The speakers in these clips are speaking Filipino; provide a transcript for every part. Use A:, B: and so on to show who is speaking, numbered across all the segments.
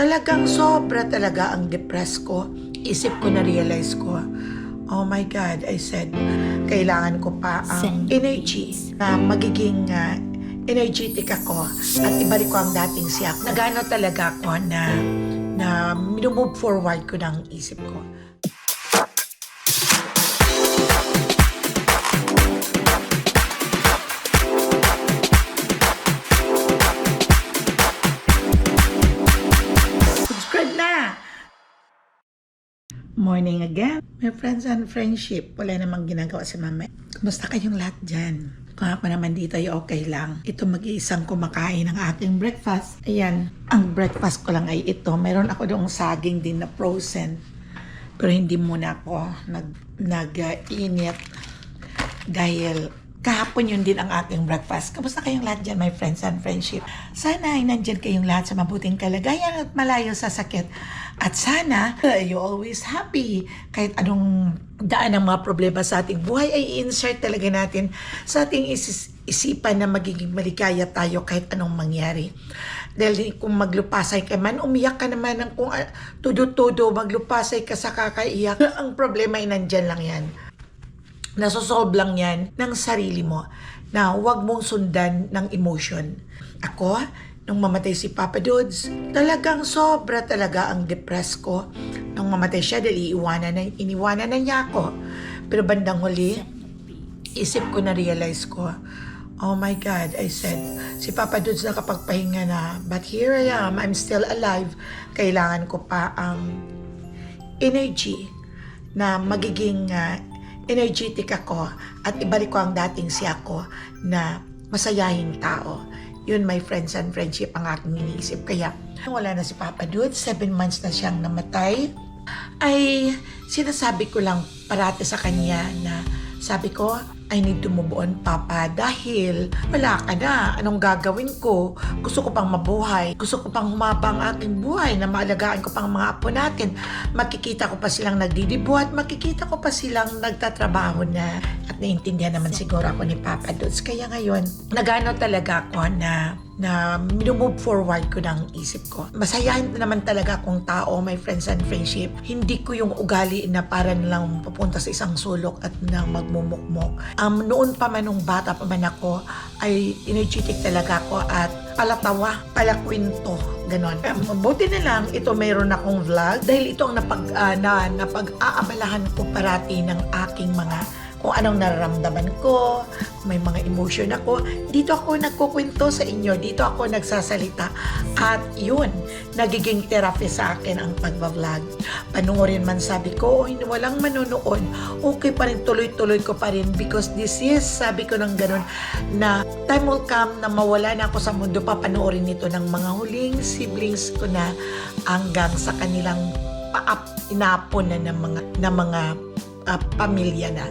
A: Talagang sobra talaga ang depressed ko. Isip ko na realize ko, oh my God, I said, kailangan ko pa ang energy na magiging energetic ako at ibalik ko ang dating siya. Nagano talaga ako na minumove forward ko ng isip ko. Subscribe na! Morning again, my friends and friendship. Wala namang ginagawa si mama. Kumusta kayong lahat dyan? Kung ako naman dito ay okay lang. Ito mag-iisang kumakain ng aking breakfast. Ayan, ang breakfast ko lang ay ito. Meron ako doong saging din na frozen. Pero hindi muna ako nag-init dahil kahapon yun din ang aking breakfast. Kamusta kayong lahat dyan, my friends and friendship? Sana ay nandyan kayong lahat sa mabuting kalagayan at malayo sa sakit. At sana, you always happy. Kahit anong daan ng mga problema sa ating buhay, ay insert talaga natin sa ating isipan na magiging maligaya tayo kahit anong mangyari. Dahil kung maglupasay ka man, umiyak ka naman ng kung tudo-tudo, maglupasay ka sa kakaiyak. Ang problema ay nandyan lang yan. Nasosolve lang yan ng sarili mo na huwag mong sundan ng emotion. Ako, nung mamatay si Papa Dudes, talagang sobra talaga ang depressed ko. Nung mamatay siya dahil iniwanan na niya ako. Pero bandang huli, isip ko na realize ko, oh my God, I said, si Papa Dudes nakapagpahinga na, but here I am, I'm still alive. Kailangan ko pa ang energy na magiging energetic ako at ibalik ko ang dating siya ko na masayahing tao. Yun, my friends and friendship, ang aking iniisip. Kaya, wala na si Papa Dude, 7 months na siyang namatay, ay sinasabi ko lang parati sa kanya na sabi ko, I need to move on, Papa, dahil wala ka na. Anong gagawin ko? Gusto ko pang mabuhay. Gusto ko pang humaba ang aking buhay na maalagaan ko pang mga apo natin. Makikita ko pa silang nagdidibuhat. Makikita ko pa silang nagtatrabaho na. At naiintindihan naman siguro ako ni Papa Dudes. Kaya ngayon, nagano talaga ako na minumove forward ko ng isip ko. Masayahin naman talaga akong tao, my friends and friendship. Hindi ko yung ugali na para lang pupunta sa isang sulok at na magmumukmok. Noon pa man nung bata pa man ako, ay energetic talaga ako at palatawa, palakwento, ganon. Mabuti na lang, ito mayroon akong vlog dahil ito ang napag-aabalahan ko parati ng aking mga kung anong nararamdaman ko, may mga emotion ako. Dito ako nagkukwento sa inyo, dito ako nagsasalita. At yun, nagiging therapy sa akin ang pagbablog. Panoorin man sabi ko, walang manonood, okay pa rin, tuloy-tuloy ko pa rin because this is, sabi ko ng ganun, na time will come na mawala na ako sa mundo, papanoorin nito ng mga huling siblings ko na hanggang sa kanilang inapon na ng mga pamilya na.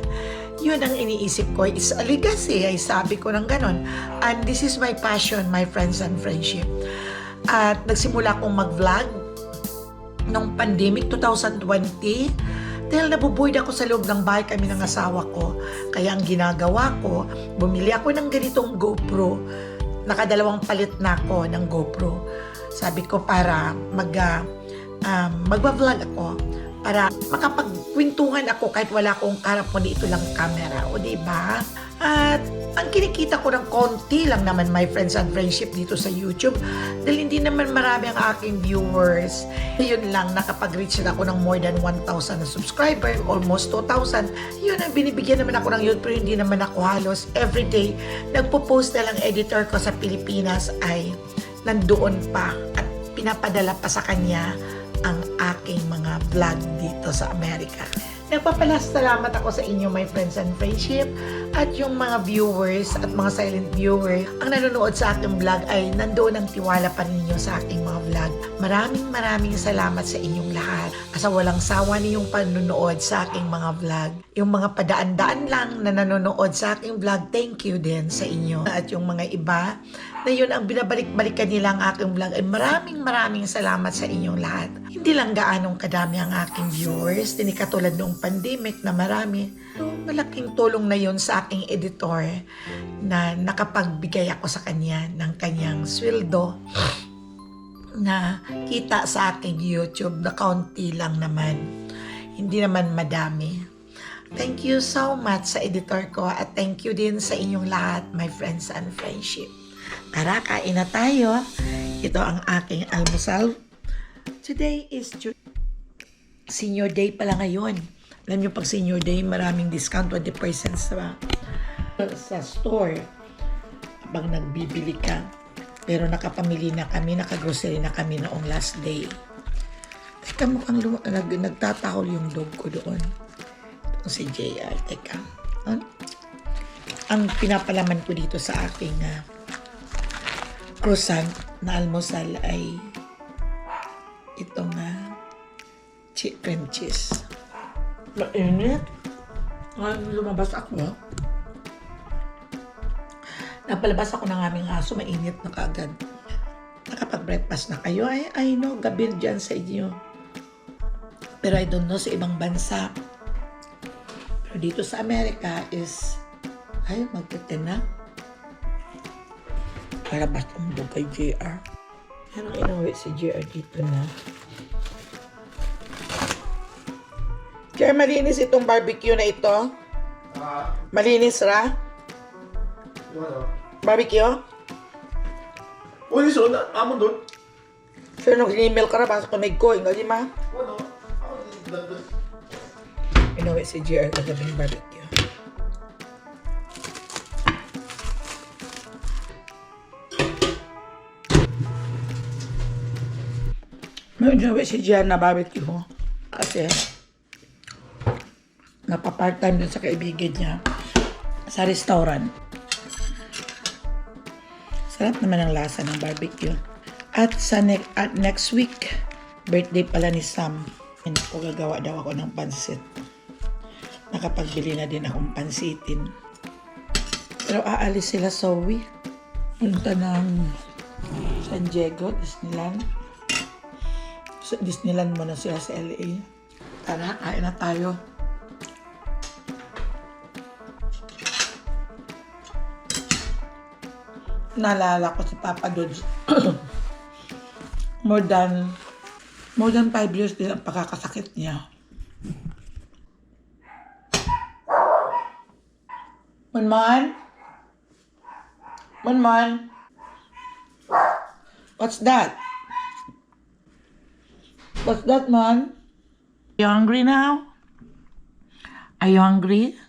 A: Yun ang iniisip ko, is a legacy, ay sabi ko ng ganon. And this is my passion, my friends and friendship. At nagsimula akong mag-vlog nung pandemic 2020 dahil nabubuyd ako sa loob ng bahay kami ng asawa ko. Kaya ang ginagawa ko, bumili ako ng ganitong GoPro. Nakadalawang palit na ako ng GoPro. Sabi ko para magba-vlog ako, para makapagkwentuhan ako kahit wala akong karap mo dito lang camera, o diba? At ang kinikita ko ng konti lang naman, my friends and friendship, dito sa YouTube dahil hindi naman marami ang aking viewers. Yun lang, nakapag-reach na ako ng more than 1,000 na subscriber, almost 2,000. Yun ang binibigyan naman ako ng YouTube, pero hindi naman ako halos everyday. Nagpo-post na lang editor ko sa Pilipinas ay nandoon pa at pinapadala pa sa kanya ang aking mga vlog dito sa Amerika. Nagpapasalamat ako sa inyo, my friends and friendship, at yung mga viewers at mga silent viewer ang nanonood sa aking vlog ay nandoon ang tiwala pa rin ninyo sa aking mga vlog. Maraming salamat sa inyong lahat. Asa walang sawa niyong panonood sa aking mga vlog. Yung mga padaan-daan lang na nanonood sa aking vlog, thank you din sa inyo. At yung mga iba na yun ang binabalik-balikan nila ang aking vlog, ay maraming salamat sa inyong lahat. Hindi lang gaanong kadami ang aking viewers, hindi katulad noong pandemic na marami. Malaking tulong na yun sa aking editor na nakapagbigay ako sa kanya ng kanyang sweldo na kita sa aking YouTube na kaunti lang naman. Hindi naman madami. Thank you so much sa editor ko at thank you din sa inyong lahat, my friends and friendship. Tara, kain na tayo. Ito ang aking almusal. Today is Senior Day pala ngayon. Alam niyo pag Senior Day, maraming discount, 20% sa store pag nagbibili ka. Pero nakapamili na kami, nakagrocery na kami noong last day. Teka, mukhang nagtatahol yung dog ko doon. Ito si JR. Teka. Ang pinapalaman ko dito sa aking croissant na almusal ay itong cream cheese. Mainit. Lumabas ako. Napalabas ako ng aming aso, mainit na kaagad. Nakapag-breakfast na kayo. I know, gabi dyan sa inyo. Pero I don't know sa ibang bansa. Pero dito sa Amerika is, magtitin na. Para ba tumbog kay JR? Anong inuwi si JR dito na? JR, malinis itong barbecue na ito? Malinis ra? Barbecue?
B: Ano so? Amon doon?
A: Sir, nag-email ka na ba sa kamig ko? Hindi ma?
B: Ano?
A: Inuwi si JR kagabing barbecue. May inuwi si JR na barbecue mo. Kasi napa-part-time dun sa kaibigan niya sa restaurant. Sarap naman ang lasa ng barbecue. At next week, birthday pala ni Sam. Hindi ko gagawa daw ako ng pansit. Nakapagbili na din akong pansitin. Pero aalis sila sa uwi. Punta ng San Diego, Disneyland. Sa Disneyland muna sila sa LA. Tara, kain na tayo. Naalala ko si Papa Dodge. more than 5 years din ang pagkakasakit niya. Manman? Manman? What's that? What's that, man? Are you hungry now? Are you hungry?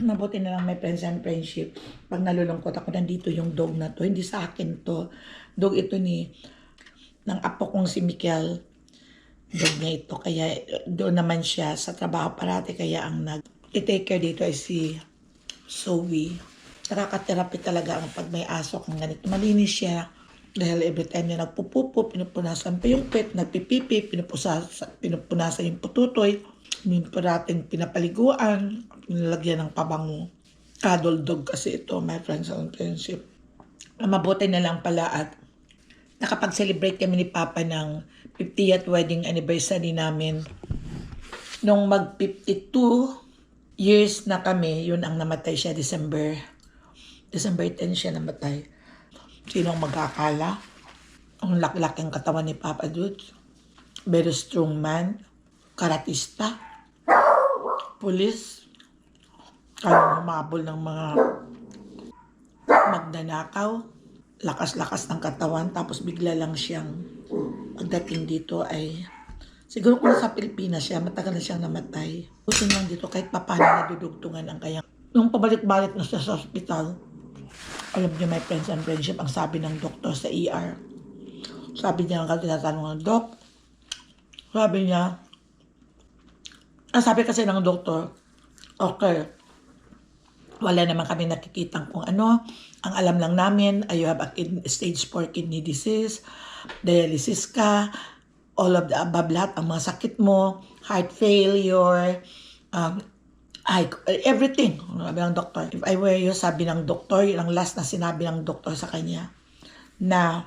A: Mabuti na lang may friends and friendship. Pag nalulungkot ako, nandito yung dog na to. Hindi sa akin to. Dog ito ng apo kong si Mikel. Dog niya ito. Kaya doon naman siya sa trabaho parati. Kaya ang nag-take care dito ay si Zoe. Nakaka-therapy talaga ang pag may aso kang ganito. Malinis siya. Dahil every time niya nagpupupo, pinupunasan pa yung pet, nagpipipi, pinupunasan yung pututoy. Parating pinapaliguan, pinalagyan ng pabango. Cuddle dog kasi ito, my friends and friendship. Mabuti na lang pala at nakapag-celebrate kami ni Papa ng 50th wedding anniversary namin. Nung mag-52 years na kami, yun ang namatay siya, December 10 siya namatay. Sino ang magkakala? Ang laki-laking katawan ni Papa Dutch. Very strong man. Karatista. Pulis. Kaya humabol ng mga magnanakaw. Lakas-lakas ng katawan. Tapos bigla lang siyang pagdating dito ay siguro kung sa Pilipinas siya, matagal na siyang namatay. Buti lang dito kahit papano nadudugtungan ang kanyang. Nung pabalik-balik na siya sa hospital, alam niyo, my friends and friendship, ang sabi ng doktor sa ER. Sabi niya, ang tinatanong ng doc, sabi kasi ng doktor, okay, wala naman kami nakikitang kung ano. Ang alam lang namin ay you have a stage 4 kidney disease, dialysis ka, all of the above, lahat ang mga sakit mo, heart failure, everything. Sabi ng doktor. If I were you, sabi ng doktor, yun ang last na sinabi ng doktor sa kanya, na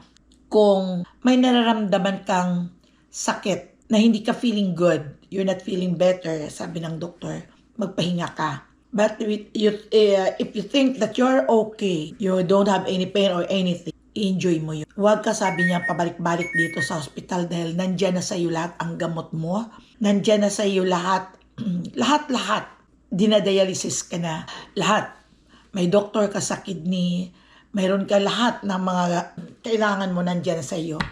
A: kung may nararamdaman kang sakit na hindi ka feeling good, you're not feeling better, sabi ng doktor, magpahinga ka. But if you think that you're okay, you don't have any pain or anything, i-enjoy mo yun. Huwag ka, sabi niya, pabalik-balik dito sa hospital dahil nandyan na sa iyo lahat ang gamot mo. Nandyan na sa iyo lahat, lahat-lahat. Dinadialysis ka na. Lahat. May doktor ka sa kidney. Mayroon ka lahat ng mga kailangan mo nandyan na sa iyo.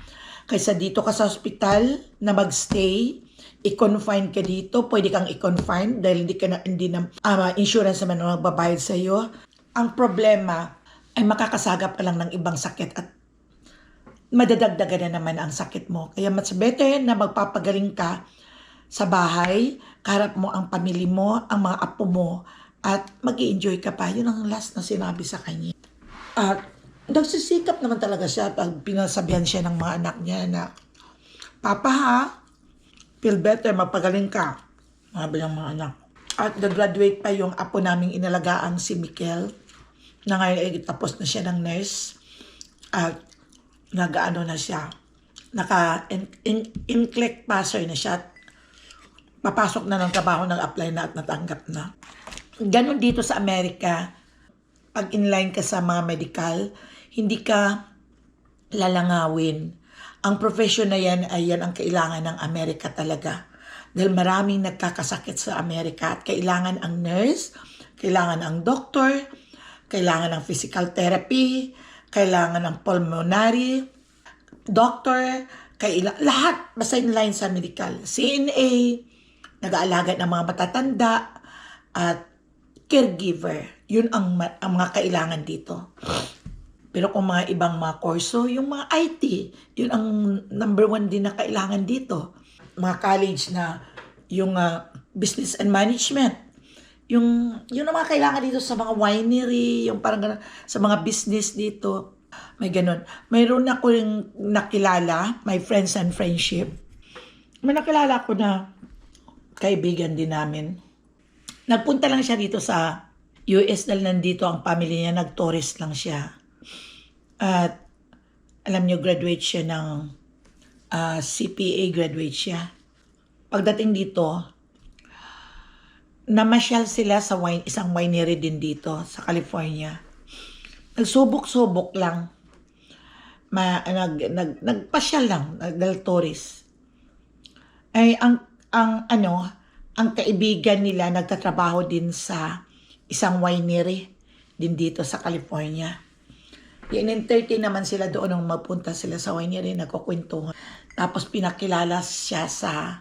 A: Kaysa dito ka sa hospital na magstay, i-confine ka dito, pwede kang i-confine dahil hindi na insurance naman ang magbabayad sa iyo. Ang problema ay makakasagap ka lang ng ibang sakit at madadagdagan na naman ang sakit mo. Kaya mas better na magpapagaling ka sa bahay, kaharap mo ang pamilya mo, ang mga apo mo, at mag-i-enjoy ka pa. Yun ang last na sinabi sa kanya. At nagsisikap naman talaga siya pag pinasabihan siya ng mga anak niya na, Papa ha, feel better, magpagaling ka. Sabi ng mga anak. At nag-graduate pa yung apo naming inalagaan si Mikel, na ngayon ay tapos na siya ng nurse. At nag-ano na siya, naka-in-click passer na siya. Papasok na ng trabaho, nag-apply na at natanggap na. Ganon dito sa Amerika, pag inline ka sa mga medical, hindi ka lalangawin. Ang profession na yan ay yan ang kailangan ng Amerika talaga. Dahil maraming nagkakasakit sa Amerika at kailangan ang nurse, kailangan ang doctor, kailangan ng physical therapy, kailangan ng pulmonary doctor, lahat basta inline sa medical. CNA, nag-aalaga ng mga matatanda, at caregiver. Yun ang mga kailangan dito. Pero kung mga ibang mga kurso, yung mga IT, yun ang number 1 din na kailangan dito. Mga college na yung business and management, yung ang mga kailangan dito sa mga winery, yung parang ganun, sa mga business dito. May ganun. Mayroon ako yung nakilala, my friends and friendship. May nakilala ko na kaibigan din namin. Nagpunta lang siya dito sa US dahil nandito ang family niya, nag-tourist lang siya. At alam niyo, graduate siya ng CPA graduate siya. Pagdating dito, namasyal sila sa isang winery din dito sa California. Nagsubok-subok lang. Nagpasyal lang, tourist. Ay ang kaibigan nila nagtatrabaho din sa isang winery din dito sa California. In-entertain naman sila doon nung magpunta sila sa winery, nagkukwentuhan. Tapos pinakilala siya sa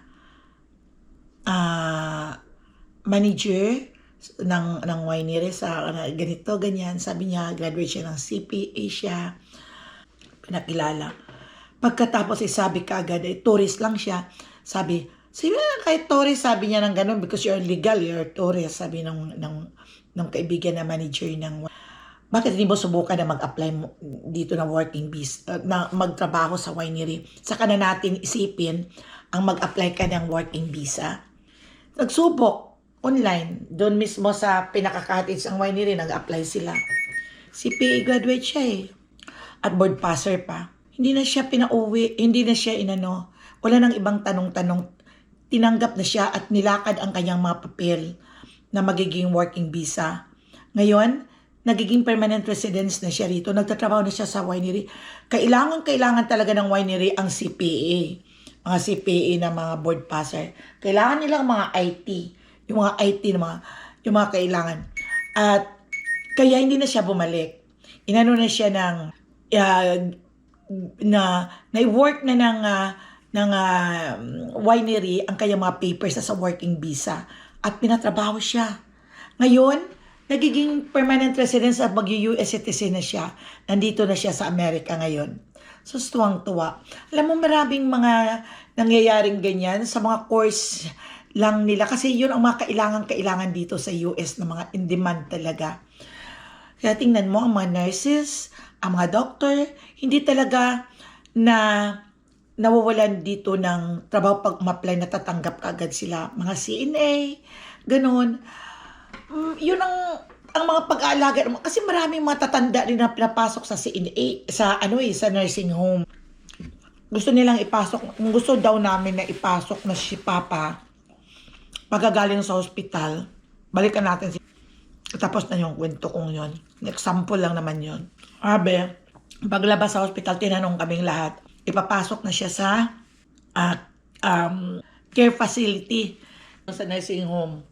A: manager ng winery sa ganito, ganyan. Sabi niya, graduate siya ng CPA siya. Pinakilala. Pagkatapos sabi ka agad, tourist lang siya. Sabi kahit tourist, sabi niya ng ganun, because you're legal, you're tourist, sabi ng kaibigan na manager ng bakit hindi mo subukan na mag-apply dito na working visa, na magtrabaho sa winery? Saka na natin isipin ang mag-apply ka ng working visa. Nagsubok online, doon mismo sa pinaka-cottage ang winery, nag-apply sila. CPA graduate siya at board passer pa. Hindi na siya pinauwi, hindi na siya wala nang ibang tanong-tanong. Tinanggap na siya at nilakad ang kanyang mga papel na magiging working visa. Ngayon, nagiging permanent residence na siya rito. Nagtatrabaho na siya sa winery. Kailangan talaga ng winery ang CPA. Mga CPA na mga board passer. Kailangan nilang mga IT. Yung mga IT na yung mga kailangan. At kaya hindi na siya bumalik. Inano na siya ng na-work na ng winery ang kanyang mga papers sa working visa. At pinatrabaho siya. Ngayon, nagiging permanent residence at mag-US citizen na siya. Nandito na siya sa Amerika ngayon. So, tuwang-tuwa. Alam mo, maraming mga nangyayaring ganyan sa mga course lang nila. Kasi yun ang mga kailangan dito sa US na mga in-demand talaga. Kaya tingnan mo, ang mga nurses, ang mga doctor, hindi talaga nawawalan dito ng trabaho pag ma-apply, natatanggap kaagad sila. Mga CNA, ganun. Yun ang mga pag-aalaga. Kasi maraming mga tatanda rin na pinapasok sa CNA, sa nursing home. Gusto nilang ipasok, gusto daw namin na ipasok na si Papa pagkagaling sa hospital. Balikan natin tapos na yung kwento kong yun. Example lang naman yun. Paglabas sa hospital, tinanong kaming lahat. Ipapasok na siya sa ah, care facility sa nursing home.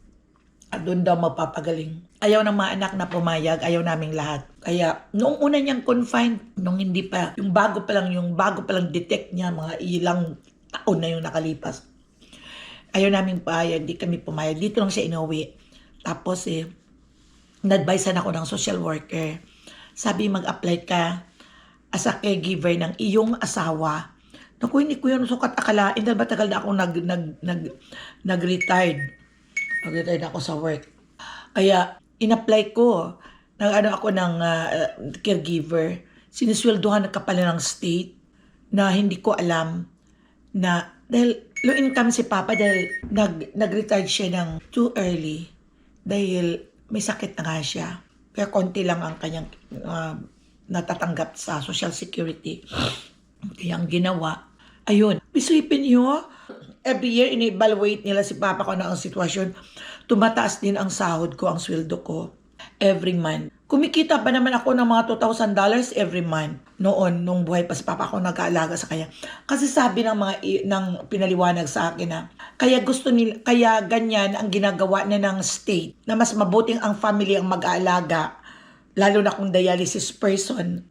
A: At doon daw magpapagaling. Ayaw ng mga anak na pumayag, ayaw naming lahat. Kaya noong una niyang confined, nung hindi pa, yung bago pa lang detect niya, mga ilang taon na yung nakalipas. Ayaw naming payag, di kami pumayag. Dito lang siya inuwi. Tapos na-advisean ako ng social worker. Sabi, mag-apply ka as a caregiver ng iyong asawa. Naku, hindi ko yun sukat akalain dahil matagal na ako nag-retired. Nag-retired ako sa work. Kaya, in-apply ko. Ako ng caregiver. Sinisweldohan ka pala ng state na hindi ko alam na dahil low income si Papa dahil nag-retired siya ng too early dahil may sakit na nga siya. Kaya konti lang ang kanyang natatanggap sa Social Security. Kaya ang ginawa, ayun, isipin niyo, every year in-evaluate nila si Papa ko na ang sitwasyon. Tumataas din ang sahod ko, ang sweldo ko every month. Kumikita pa naman ako ng mga $2,000 every month. Noon, nung buhay pa si Papa, ako nag-aalaga sa kanya. Kasi sabi ng ng pinaliwanag sa akin na, kaya ganyan ang ginagawa na ng state, na mas mabuting ang family ang mag-aalaga, lalo na kung dialysis person.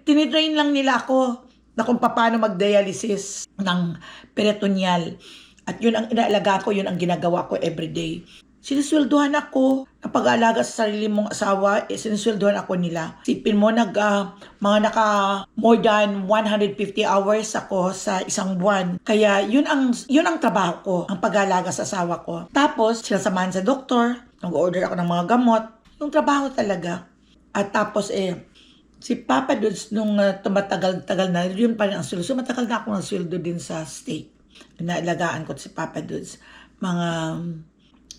A: Tinitrain lang nila ako na kung paano mag-dialysis ng peritoneal. At yun ang inaalaga ko, yun ang ginagawa ko everyday. Sinisweldohan ako ng pag-aalaga sa sarili mong asawa, sinisweldohan ako nila. Sipin mo, mga naka more than 150 hours ako sa isang buwan. Kaya yun ang trabaho ko, ang pag-aalaga sa asawa ko. Tapos, sinasamahan sa doktor, nag-order ako ng mga gamot. Yung trabaho talaga. At tapos si Papa Dudes nung tumatagal-tagal na, yun pa rin ang sweldo. So matagal na ako ng sweldo din sa state. Naalagaan ko si Papa Dudes.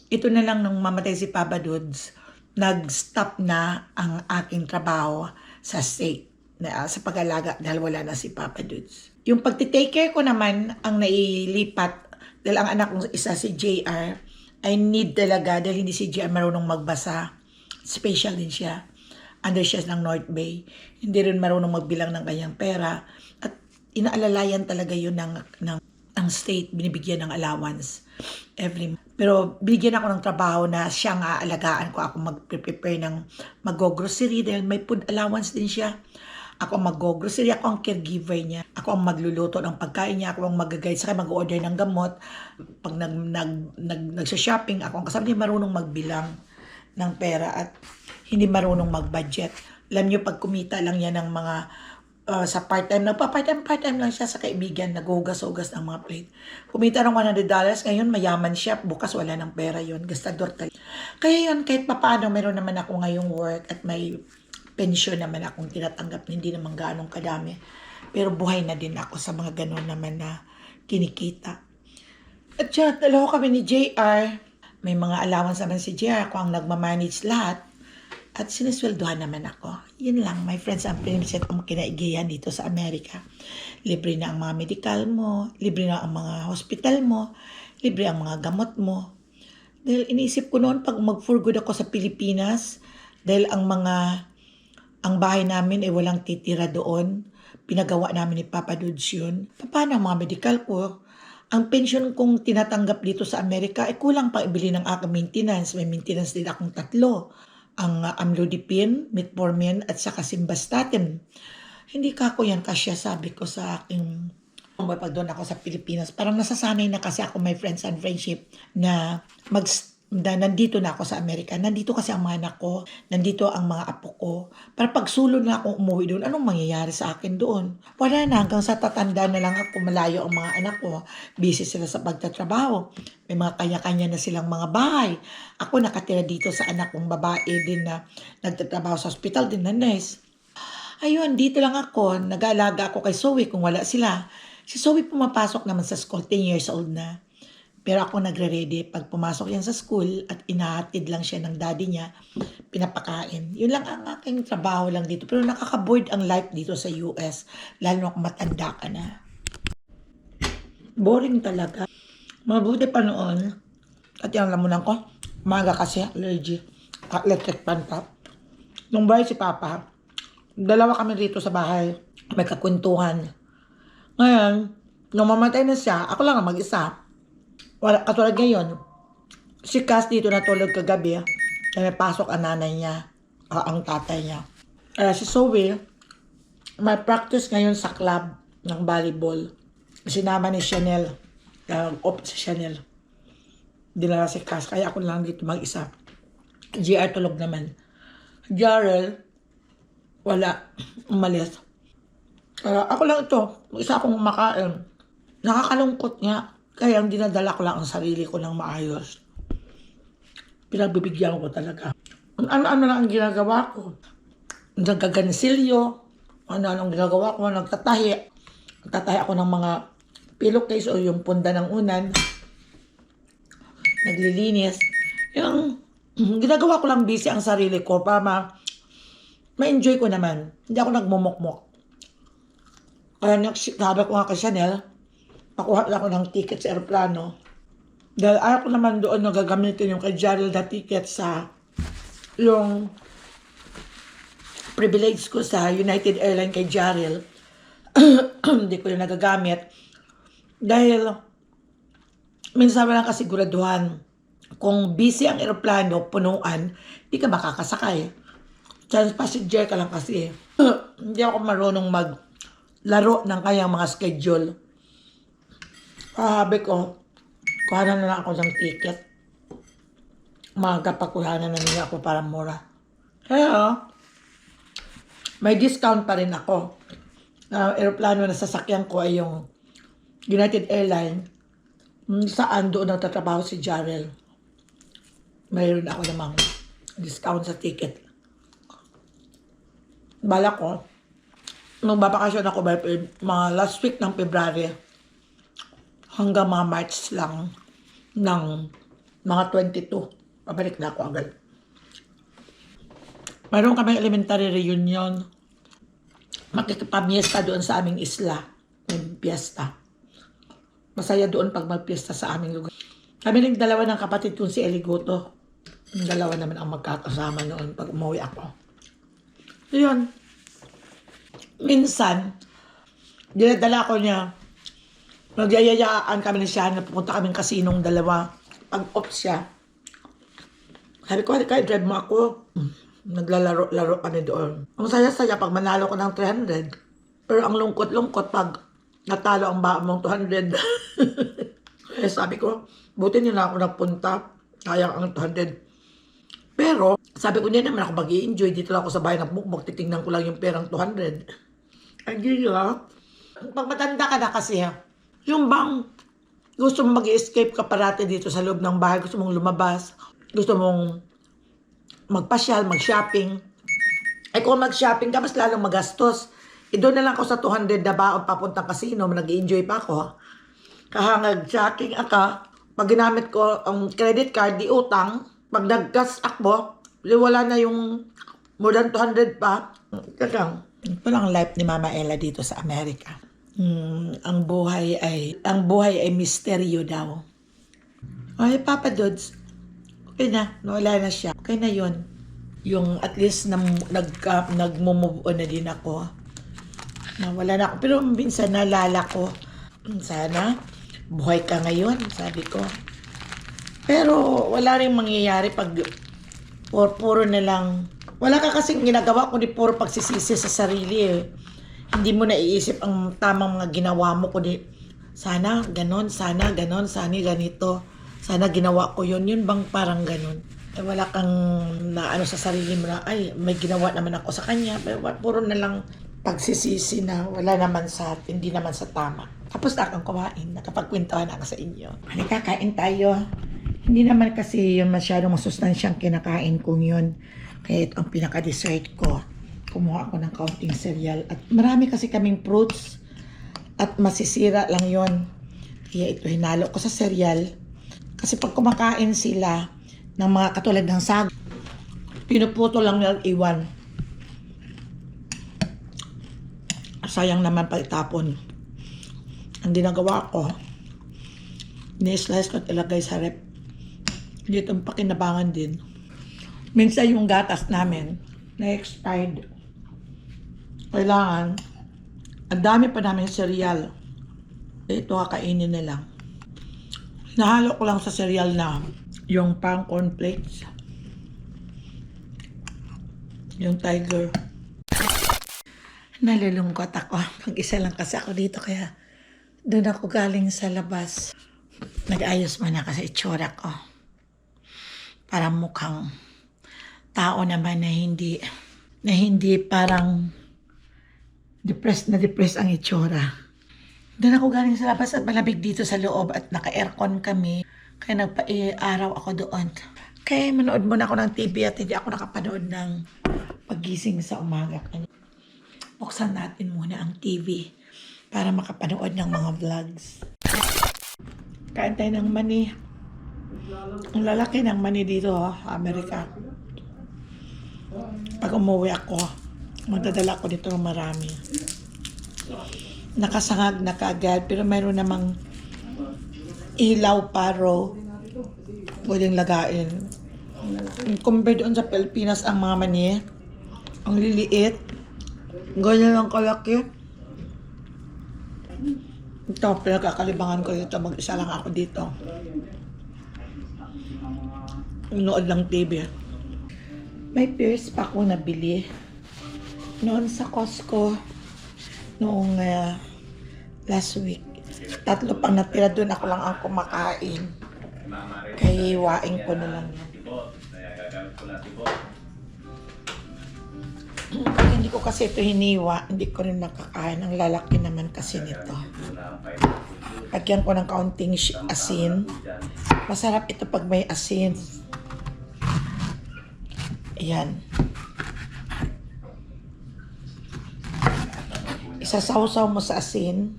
A: Ito na lang nung mamatay si Papa Dudes, nag-stop na ang aking trabaho sa state sa pag-alaga dahil wala na si Papa Dudes. Yung pagtitake care ko naman ang nailipat dahil ang anak kong isa si JR, I need talaga dahil hindi si JR marunong magbasa. Special din siya. Under siya ng North Bay. Hindi rin marunong magbilang ng kanyang pera. At inaalalayan talaga yun ng state, binibigyan ng allowance every month. Pero bigyan ako ng trabaho na siyang aalagaan ko. Ako mag-prepare ng mag-grocery dahil may food allowance din siya. Ako ang mag-grocery, ako ang caregiver niya. Ako ang magluluto ng pagkain niya, ako ang mag-guide, saka mag-order ng gamot. Pag nag-shopping, ako ang kasama niya marunong magbilang ng pera at hindi marunong mag-budget. Alam niyo, pag kumita lang yan ng mga sa part-time, part-time lang siya sa kaibigan, naghugas-hugas ng mga plate. Kumita ng $100, ngayon mayaman siya, bukas wala ng pera yun, gastador talaga. Kaya yun, kahit papaano, meron naman ako ngayong work at may pension naman akong tinatanggap, hindi naman ganong kadami. Pero buhay na din ako sa mga ganon naman na kinikita. At siya, dalawa kami ni JR. May mga allowance naman si JR, ako ang nagmamanage lahat. At sinisweldohan naman ako. Yun lang, my friends, ang pinimset ang kinaigihan dito sa Amerika. Libre na ang mga medical mo, libre na ang mga hospital mo, libre ang mga gamot mo. Dahil iniisip ko noon, pag mag-for good ako sa Pilipinas, dahil ang bahay namin ay walang titira doon, pinagawa namin ni Papa Dudes yun. Paano ang mga medical ko? Ang pension kong tinatanggap dito sa Amerika ay kulang pang ibili ng aking maintenance. May maintenance din akong 3. Ang amlodipine, metformin, at saka simvastatin. Hindi ka ako yan kasya, sabi ko sa aking pag doon ako sa Pilipinas. Parang nasasanay na kasi ako, my friends and friendship, na nandito na ako sa Amerika. Nandito kasi ang mga anak ko, nandito ang mga apo ko. Para pag sulod na akong umuwi doon, anong mangyayari sa akin doon? Wala na, hanggang sa tatanda na lang ako, malayo ang mga anak ko. Busy sila sa pagtatrabaho. May mga kanya-kanya na silang mga bahay. Ako nakatira dito sa anak kong babae din na nagtatrabaho sa hospital din na nurse. Ayun, dito lang ako. Nag-aalaga ako kay Zoe kung wala sila. Si Zoe pumapasok naman sa school, 10 years old na. Pero ako nagre-ready pag pumasok yan sa school at inahatid lang siya ng daddy niya, pinapakain. Yun lang ang aking trabaho lang dito. Pero nakaka-bored ang life dito sa US, lalo na kung matanda ka na. Boring talaga. Mabuti pa noon. At yung lamunan ko, umaga kasi, allergy. Electric fan pa. Nung bahay si Papa, Dalawa kami dito sa bahay. May kakwentuhan. Ngayon, nung mamatay na siya, ako lang ang mag-isa. Wala, katulad ngayon, si Cass dito natulog kagabi. May pasok ang nanay niya, ang tatay niya. Si Zoe, may practice ngayon sa club ng volleyball. Sinama ni Chanel. Off si Chanel. Dinala si Cass, kaya ako lang dito mag-isa. GR tulog naman. Jarrell, wala. Umalis. Ako lang ito. Isa akong makain. Nakakalungkot nga. Kaya ang dinadala ko lang ang sarili ko ng maayos. Pinagbibigyan ko talaga. Ano-ano lang ang ginagawa ko. Nagagansilyo. Ano-anong ginagawa ko. Nagtatahi. Nagtatahi ako ng mga pillowcase o yung punda ng unan. Naglilinis. Yung ginagawa ko lang busy ang sarili ko para ma-enjoy ko naman. Hindi ako nagmumukmok. Kaya sabi ko nga kay Chanel, nakuha ako ng ticket sa aeroplano. Dahil ayaw ko naman doon nagagamitin yung kay Jarrell na ticket sa yung privilege ko sa United Airlines kay Jarrell. Hindi ko yung nagagamit. Dahil minsan walang kasiguraduhan. Kung busy ang aeroplano, punuan, di ka makakasakay. Chance passenger ka lang kasi. Hindi ako marunong maglaro ng kayang mga schedule. Sabi ko, kuhanan na lang ako ng ticket. Magkapakuhanan na nila ako para mura. Kaya, may discount pa rin ako. Aeroplano na sasakyan ko ay yung United Airlines. Saan doon nagtatrabaho si Jarrell. Mayroon ako namang discount sa ticket. Bala ko, nung babakasyon ako mga last week ng February, hanggang mga March lang ng mga 22. Pabalik na ako agad. Mayroon kami elementary reunion. Makikipamiesta doon sa aming isla. May piyesta. Masaya doon pag magpiyesta sa aming lugar. Kami ng dalawa ng kapatid kong si Eligoto. Yung dalawa naman ang magkakasama noon pag umuwi ako. Yun. Minsan, dinadala ko niya. Nagyayayaan kami ni siya na pupunta kaming kasinong dalawa. Pag off siya. Sabi ko, kaya drive mo ako. Naglalaro-laro kami doon. Ang saya-saya pag manalo ko ng 300. Pero ang lungkot-lungkot pag natalo ang baon mong 200. Kaya sabi ko, buti nila ako nagpunta. Sayang ang 200. Pero, sabi ko hindi naman ako mag-i-enjoy. Dito lang ako sa bahay ng mukmuk. Titingnan ko lang yung perang 200. Hindi nga. Pag matanda ka na kasi, yung bang gusto mong mag-escape ka parati dito sa loob ng bahay. Gusto mong lumabas. Gusto mong magpasyal, mag-shopping. Ay kung mag-shopping ka, mas lalong magastos. Doon na lang ako sa 200 na baon papuntang casino. Nag-i-enjoy pa ako. Kahangag shopping ako. Pag ginamit ko ang credit card, di utang. Pag nag-gas akbo, wala na yung more than 200 pa. Talagang, ito lang life ni Mama Ella dito sa Amerika. Ang buhay ay misteryo daw. Ay, Papa Dods, okay na, nawala na siya. Okay na yun. Yung at least nag-move on na din ako. Nawala na ako. Pero minsan nalala ko, sana buhay ka ngayon, sabi ko. Pero wala rin mangyayari pag puro na lang. Wala ka kasing ginagawa kundi puro pagsisisi sa sarili eh. Hindi mo naiisip ang tamang mga ginawa mo kundi sana ganon, sana ganito. Sana ginawa ko yun bang parang ganon. Eh, wala kang naano sa sarili mo na ay may ginawa naman ako sa kanya. Pero puro na lang pagsisisi na wala naman hindi naman sa tama. Tapos na akong kumain, nakapagkwentuhan ako sa inyo. Halika, kain tayo. Hindi naman kasi yung masyadong masustansyang kinakain kong yun. Kaya ito ang pinaka-dessert ko. Kumuha ako ng kaunting cereal. At marami kasi kaming fruits. At masisira lang yon. Kaya ito hinalo ko sa cereal. Kasi pag kumakain sila ng mga katulad ng sag, pinuputo lang nila iwan. Sayang naman pa itapon. Ang ginagawa ko, ni-slice ko at ilagay sa rep. Dito ang pakinabangan din. Minsan yung gatas namin na-expired. Kailangan, ang dami pa namin cereal. Ito kakainin na lang. Nahalo ko lang sa cereal na yung pang cornflakes. Yung Tiger. Nalulungkot ako. Mag-isa lang kasi ako dito kaya doon ako galing sa labas. Nag-ayos man na kasi itsura ko. Parang mukhang tao naman na hindi parang depressed ang itsura. Doon ako galing sa labas at malamig dito sa loob at naka-aircon kami. Kaya nagpa-araw ako doon. Kaya manood muna ako ng TV at hindi ako nakapanood ng pagising sa umaga. Buksan natin muna ang TV para makapanood ng mga vlogs. Kain tayo ng mani. Ang lalaki ng mani dito, Amerika. Pag umuwi ako, magdadala ko dito ng marami. Nakasangag na kaagad, pero mayroon namang ilaw paro. Pwedeng lagain. Compared doon sa Pilipinas, ang mga mani, ang liliit. Ganyan lang kalaki. Ito, pinagkakalibangan ko dito. Mag-isa lang ako dito. Nood lang TV. May pierce pa ako nabili. Noon sa Costco. Noong last week. 3 pang natira doon. Ako lang ang kumakain. Kaya iwain ko na lang yan. Pag hindi ko kasi ito hiniwa, hindi ko rin makakain. Ang lalaki naman kasi nito. Lagyan ko ng kaunting asin. Masarap ito pag may asin. Ayan. Isasawsaw mo sa asin.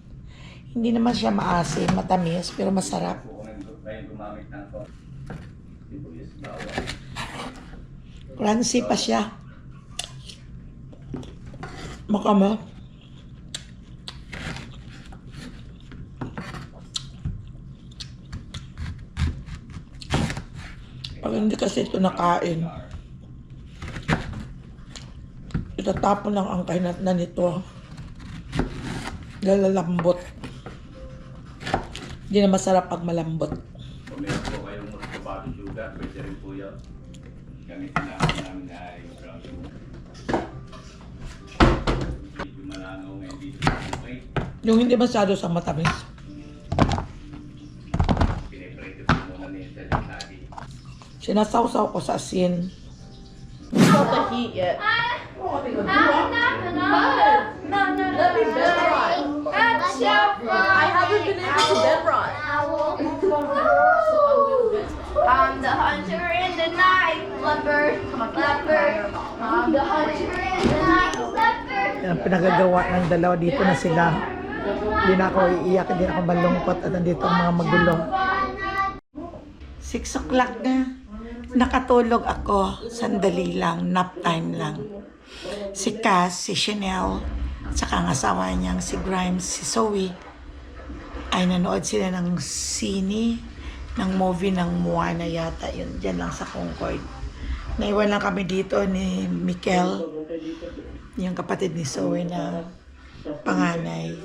A: Hindi naman siya maasim, matamis, pero masarap. Crunchy pa siya. Makama. Pag hindi kasi ito nakain, itatapon lang ang kainat na nito. Lalambot. Hindi na masarap pag malambot.
B: Kung meron po kayong muscovado sugar, pwede rin po yan. Gamitin namin na yung brown sugar. Medyo malangaw ngayon dito sa buhay.
A: Yung hindi masyado sa matamis.
B: Piniprito po muna niya sa lagi.
A: Sinasawsaw ko sa asin.
C: Felt the heat yet. Let me bed rot. I haven't been able to bed rot.
D: I'm the hunter in the night, leopard, leopard. I'm the hunter in the night, leopard.
A: Yan, pinagagawa ng dalawa dito na sila. Hindi na ako iiyak, hindi na ako malungkot at nandito ang mga magulo. 6 o'clock na. Nakatulog ako. Sandali lang. Nap time lang. Si Cass, si Chanel, saka ang asawa niyang si Grimes, si Zoe, ay nanood sila ng sine, ng movie ng Moana yata. Yun, dyan lang sa Concord. Naiwan lang kami dito ni Mikel, yung kapatid ni Zoe na panganay.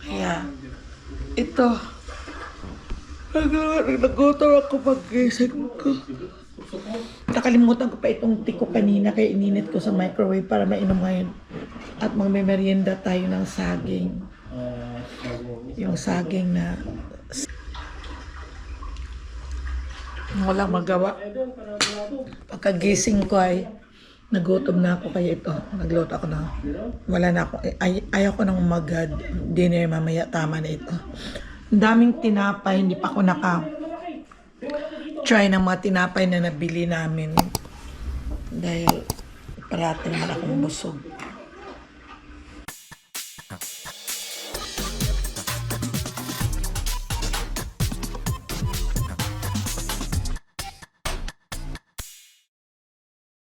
A: Kaya, ito, nagutom ako pag-gising ko. Nakalimutan ko pa itong tiko kanina kaya ininit ko sa microwave para mainom ngayon. At magme-merienda tayo ng saging. Yung saging na walang magawa. Pagkagising ko ay nagutom na ako kaya ito. Nagluto ako na. Wala na ako. Ayaw ko ng dinner mamaya. Tama na ito. Ang daming tinapay. Hindi pa ako try ng mga tinapay na nabili namin. Dahil parati naman akong busog.